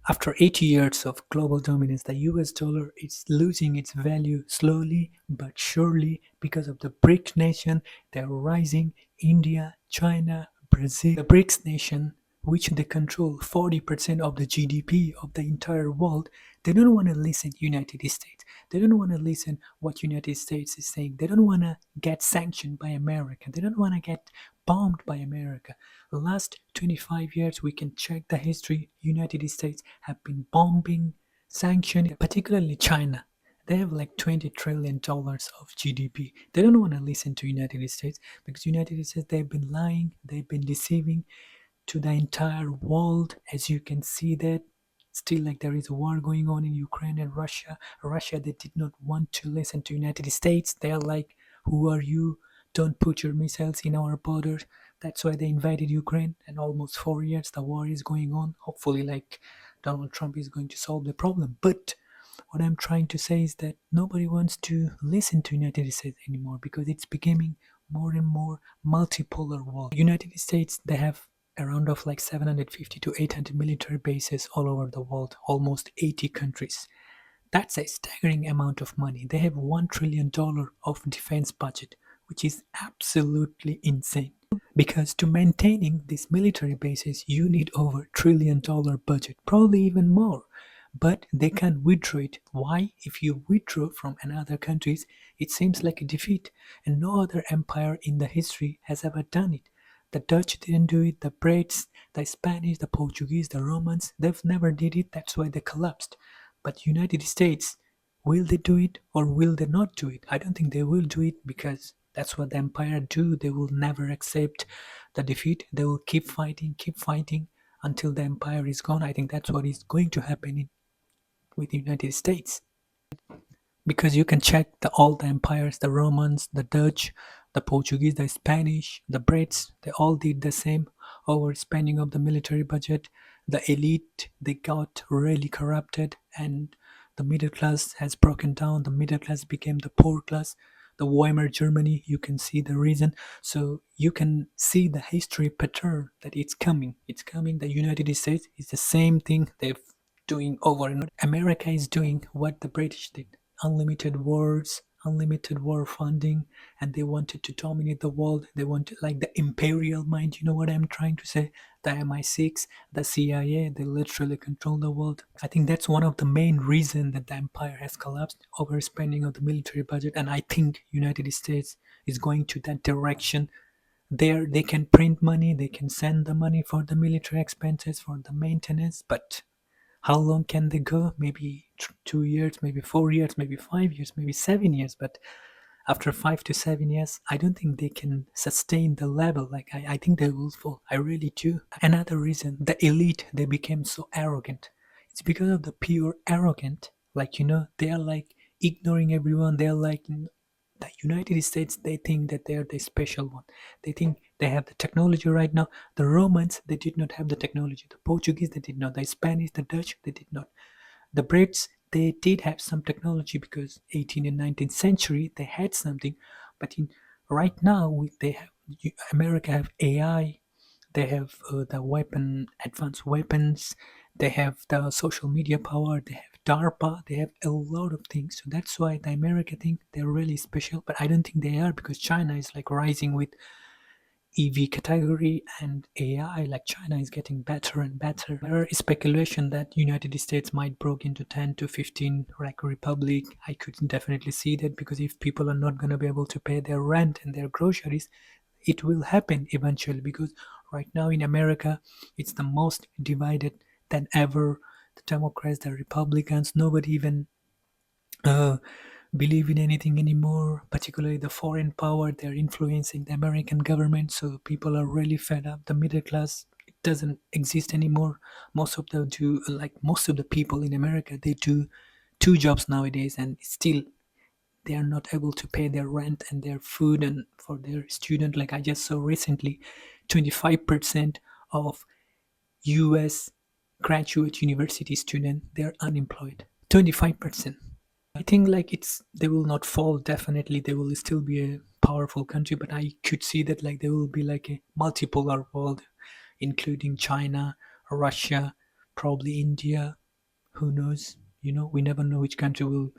After 80 years of global dominance, the US dollar is losing its value slowly but surely because of the BRICS nation. They're rising. India, China, Brazil. The BRICS nation, which they control 40% of the GDP of the entire world, they don't want to listen to United States. They don't want to listen what United States is saying. They don't want to get sanctioned by America. They don't want to get bombed by America. The last 25 years, we can check the history. United States have been bombing, sanctioning, particularly China. They have like $20 trillion of GDP. They don't want to listen to United States because United States, they've been lying, they've been deceiving to the entire world. As you can see that still like there is a war going on in Ukraine and Russia, they did not want to listen to United States. They're like, who are you? Don't put your missiles in our borders. That's why they invaded Ukraine, and almost 4 years the war is going on. Hopefully like Donald Trump is going to solve the problem. But what I'm trying to say is that nobody wants to listen to United States anymore because it's becoming more and more multipolar world. United States, they have around of like 750 to 800 military bases all over the world, almost 80 countries. That's a staggering amount of money. They have $1 trillion of defense budget, which is absolutely insane. Because to maintaining these military bases, you need over $1 trillion budget, probably even more. But they can't withdraw it. Why? If you withdraw from another countries, it seems like a defeat, and no other empire in the history has ever done it. The Dutch didn't do it, the Brits, the Spanish, the Portuguese, the Romans, they've never did it, that's why they collapsed. But United States, will they do it or will they not do it? I don't think they will do it because that's what the empire do. They will never accept the defeat. They will keep fighting until the empire is gone. I think that's what is going to happen with the United States. Because you can check all the empires, the Romans, the Dutch, the Portuguese, the Spanish, the Brits, they all did the same overspending of the military budget. The elite, they got really corrupted, and the middle class has broken down. The middle class became the poor class. The Weimar Germany, you can see the reason. So you can see the history pattern that it's coming. It's coming. The United States is the same thing they've doing over and over. America is doing what the British did. Unlimited wars, unlimited war funding, and they wanted to dominate the world. They wanted like the imperial mind, you know what I'm trying to say? The MI6, the CIA, they literally control the world. I think that's one of the main reasons that the empire has collapsed, overspending of the military budget, and I think United States is going to that direction. There they can print money, they can send the money for the military expenses, for the maintenance, but how long can they go? Maybe 2 years, maybe 4 years, maybe 5 years, maybe 7 years. But after 5 to 7 years, I don't think they can sustain the level. Like I think they will fall. I really do. Another reason, the elite, they became so arrogant. It's because of the pure arrogant. Like they are like ignoring everyone. They're like the United States, they think that they are the special one. They think they have the technology right now. The Romans, they did not have the technology. The Portuguese, they did not. The Spanish, the Dutch, they did not. The Brits, they did have some technology because 18th and 19th century they had something, but in right now they have America have AI, they have the advanced weapons, they have the social media power, they have DARPA, they have a lot of things. So that's why the America think they're really special, but I don't think they are because China is like rising with EV category and AI. Like China is getting better and better. There is speculation that United States might break into 10 to 15 like republic. I could definitely see that because if people are not going to be able to pay their rent and their groceries, it will happen eventually because right now in America it's the most divided than ever. The Democrats, the Republicans, nobody even uh, believe in anything anymore, particularly the foreign power. They're influencing the American government, so people are really fed up. The middle class, it doesn't exist anymore. Most of the people in America, they do two jobs nowadays, and still they are not able to pay their rent and their food and for their student. Like I just saw recently, 25% of US graduate university student, they're unemployed. 25%. I think like they will not fall. Definitely, they will still be a powerful country, but I could see that like there will be like a multipolar world, including China, Russia, probably India. Who knows? We never know which country will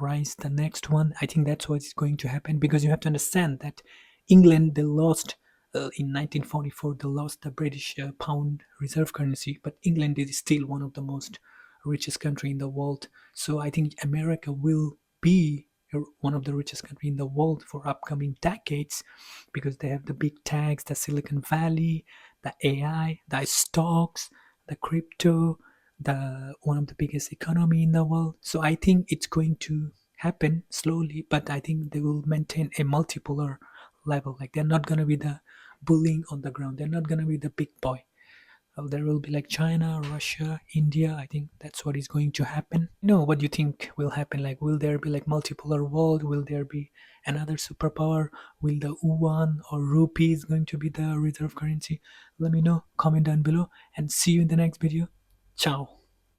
rise the next one. I think that's what's going to happen, because you have to understand that England, they lost in 1944, they lost the British pound reserve currency, but England is still one of the most richest country in the world. So I think America will be one of the richest country in the world for upcoming decades, because they have the big tags, the Silicon Valley, the AI, the stocks, the crypto, the one of the biggest economy in the world. So I think it's going to happen slowly, but I think they will maintain a multipolar level. Like, they're not gonna be the bullying on the ground. They're not gonna be the big boy. There will be like China, Russia, India. I think that's what is going to happen. What do you think will happen? Like, will there be like multipolar world? Will there be another superpower? Will the yuan or rupee is going to be the reserve currency? Let me know. Comment down below and see you in the next video. Ciao.